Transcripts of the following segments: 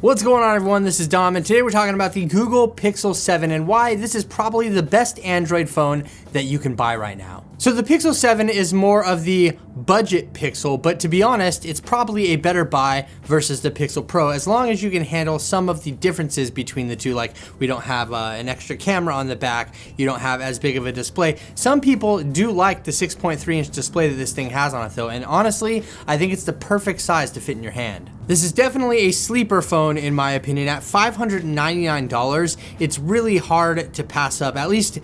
What's going on, everyone? This is Dom, and today we're talking about the Google Pixel 7 and why this is probably the best Android phone that you can buy right now. So the Pixel 7 is more of the budget Pixel, but to be honest, it's probably a better buy versus the Pixel Pro, as long as you can handle some of the differences between the two, like we don't have an extra camera on the back, you don't have as big of a display. Some people do like the 6.3-inch display that this thing has on it though, and honestly, I think it's the perfect size to fit in your hand. This is definitely a sleeper phone in my opinion. At $599, it's really hard to pass up, at least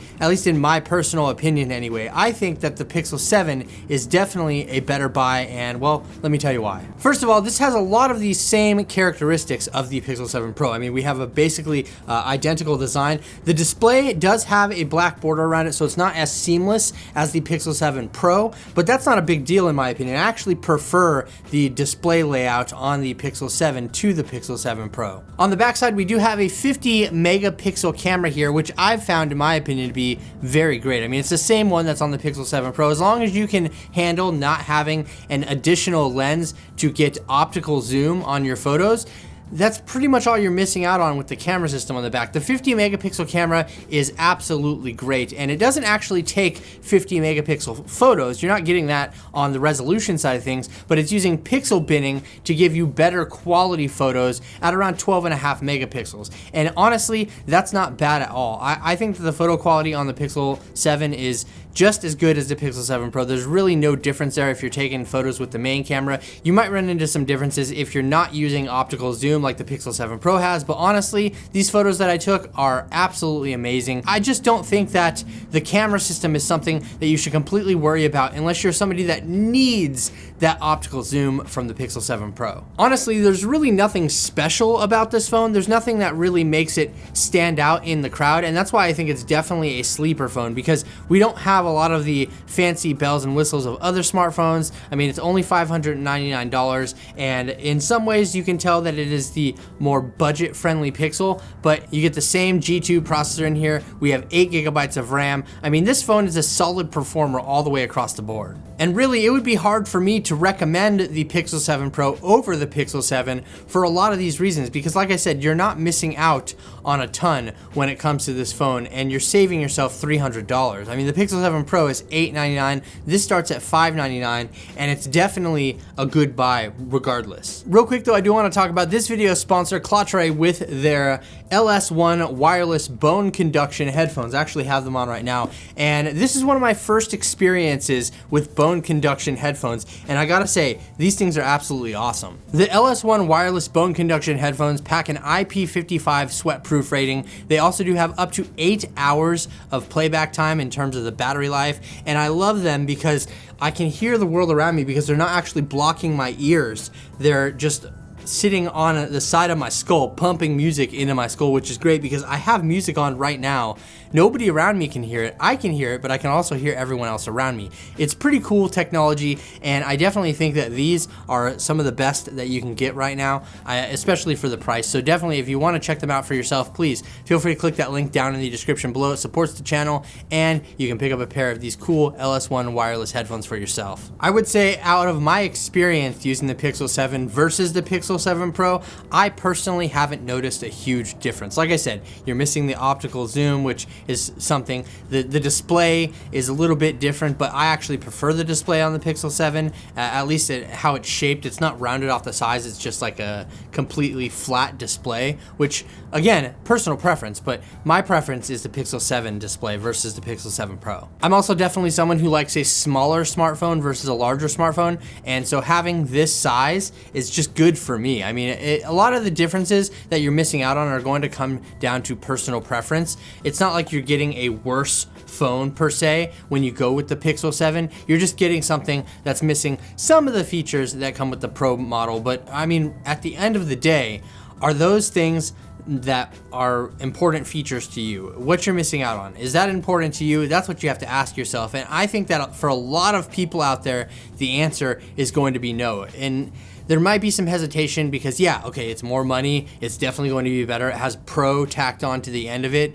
in my personal opinion anyway. I think that the Pixel 7 is definitely a better buy, and well, let me tell you why. First of all, this has a lot of the same characteristics of the Pixel 7 Pro. I mean, we have a basically identical design. The display does have a black border around it, so it's not as seamless as the Pixel 7 Pro, but that's not a big deal in my opinion. I actually prefer the display layout on the Pixel 7 to the Pixel 7 Pro. On the backside, we do have a 50 megapixel camera here, which I've found in my opinion to be very great. I mean, it's the same one that's on the Pixel 7 Pro. As long as you can handle not having an additional lens to get optical zoom on your photos, that's pretty much all you're missing out on with the camera system on the back. The 50 megapixel camera is absolutely great, and it doesn't actually take 50 megapixel photos. You're not getting that on the resolution side of things, but it's using pixel binning to give you better quality photos at around 12.5 megapixels. And honestly, that's not bad at all. I think that the photo quality on the Pixel 7 is just as good as the Pixel 7 Pro. There's really no difference there if you're taking photos with the main camera. You might run into some differences if you're not using optical zoom like the Pixel 7 Pro has, but honestly, these photos that I took are absolutely amazing. I just don't think that the camera system is something that you should completely worry about unless you're somebody that needs that optical zoom from the Pixel 7 Pro. Honestly, there's really nothing special about this phone. There's nothing that really makes it stand out in the crowd, and that's why I think it's definitely a sleeper phone, because we don't have a lot of the fancy bells and whistles of other smartphones. I mean, it's only $599, and in some ways you can tell that it is the more budget-friendly Pixel, but you get the same G2 processor in here. We have 8 gigabytes of RAM. I mean, this phone is a solid performer all the way across the board. And really, it would be hard for me to recommend the Pixel 7 Pro over the Pixel 7 for a lot of these reasons, because like I said, you're not missing out on a ton when it comes to this phone, and you're saving yourself $300. I mean, the Pixel 7 Pro is $899. This starts at $599, and it's definitely a good buy regardless. Real quick though, I do want to talk about this video sponsor, Clatre, with their LS1 wireless bone conduction headphones. I actually have them on right now, and this is one of my first experiences with bone conduction headphones, and I gotta say, these things are absolutely awesome. The LS1 wireless bone conduction headphones pack an IP55 sweat-proof rating. They also do have up to 8 hours of playback time in terms of the battery life, and I love them because I can hear the world around me because they're not actually blocking my ears. They're just sitting on the side of my skull, pumping music into my skull, which is great because I have music on right now. Nobody around me can hear it. I can hear it, but I can also hear everyone else around me. It's pretty cool technology, and I definitely think that these are some of the best that you can get right now, especially for the price. So definitely, if you want to check them out for yourself, please feel free to click that link down in the description below. It supports the channel, and you can pick up a pair of these cool LS1 wireless headphones for yourself. I would say out of my experience using the Pixel 7 versus the Pixel 7 Pro, I personally haven't noticed a huge difference. Like I said, you're missing the optical zoom, which is something. The display is a little bit different, but I actually prefer the display on the Pixel 7, at least how it's shaped. It's not rounded off the sides, it's just like a completely flat display, which again, personal preference, but my preference is the Pixel 7 display versus the Pixel 7 Pro. I'm also definitely someone who likes a smaller smartphone versus a larger smartphone, and so having this size is just good for me. I mean, a lot of the differences that you're missing out on are going to come down to personal preference. It's not like you're getting a worse phone per se when you go with the Pixel 7. You're just getting something that's missing some of the features that come with the Pro model. But I mean, at the end of the day, are those things that are important features to you? What you're missing out on, is that important to you? That's what you have to ask yourself. And I think that for a lot of people out there, the answer is going to be no. And there might be some hesitation because, yeah, okay, it's more money. It's definitely going to be better. It has Pro tacked on to the end of it.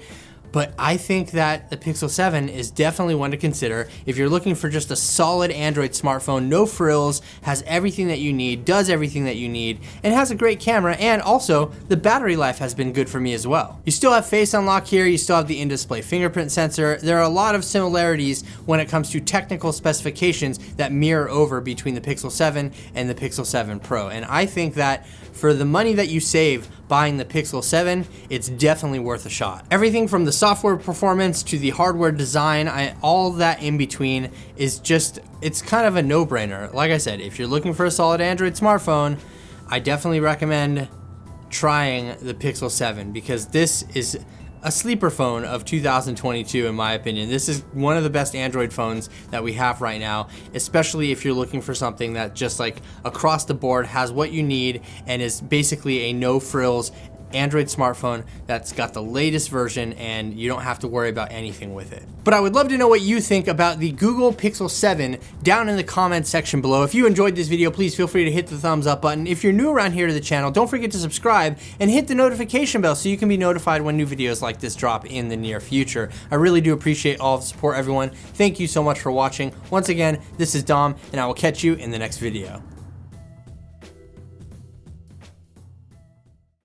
But I think that the Pixel 7 is definitely one to consider if you're looking for just a solid Android smartphone, no frills, has everything that you need, does everything that you need, and has a great camera, and also the battery life has been good for me as well. You still have Face Unlock here, you still have the in-display fingerprint sensor. There are a lot of similarities when it comes to technical specifications that mirror over between the Pixel 7 and the Pixel 7 Pro. And I think that for the money that you save buying the Pixel 7, it's definitely worth a shot. Everything from the software performance to the hardware design, all that in between is just, it's kind of a no-brainer. Like I said, if you're looking for a solid Android smartphone, I definitely recommend trying the Pixel 7 because this is a sleeper phone of 2022 in my opinion. This is one of the best Android phones that we have right now, especially if you're looking for something that just like across the board has what you need and is basically a no frills Android smartphone that's got the latest version and you don't have to worry about anything with it. But I would love to know what you think about the Google Pixel 7 down in the comments section below. If you enjoyed this video, please feel free to hit the thumbs up button. If you're new around here to the channel, don't forget to subscribe and hit the notification bell so you can be notified when new videos like this drop in the near future. I really do appreciate all of the support, everyone. Thank you so much for watching. Once again, this is Dom, and I will catch you in the next video.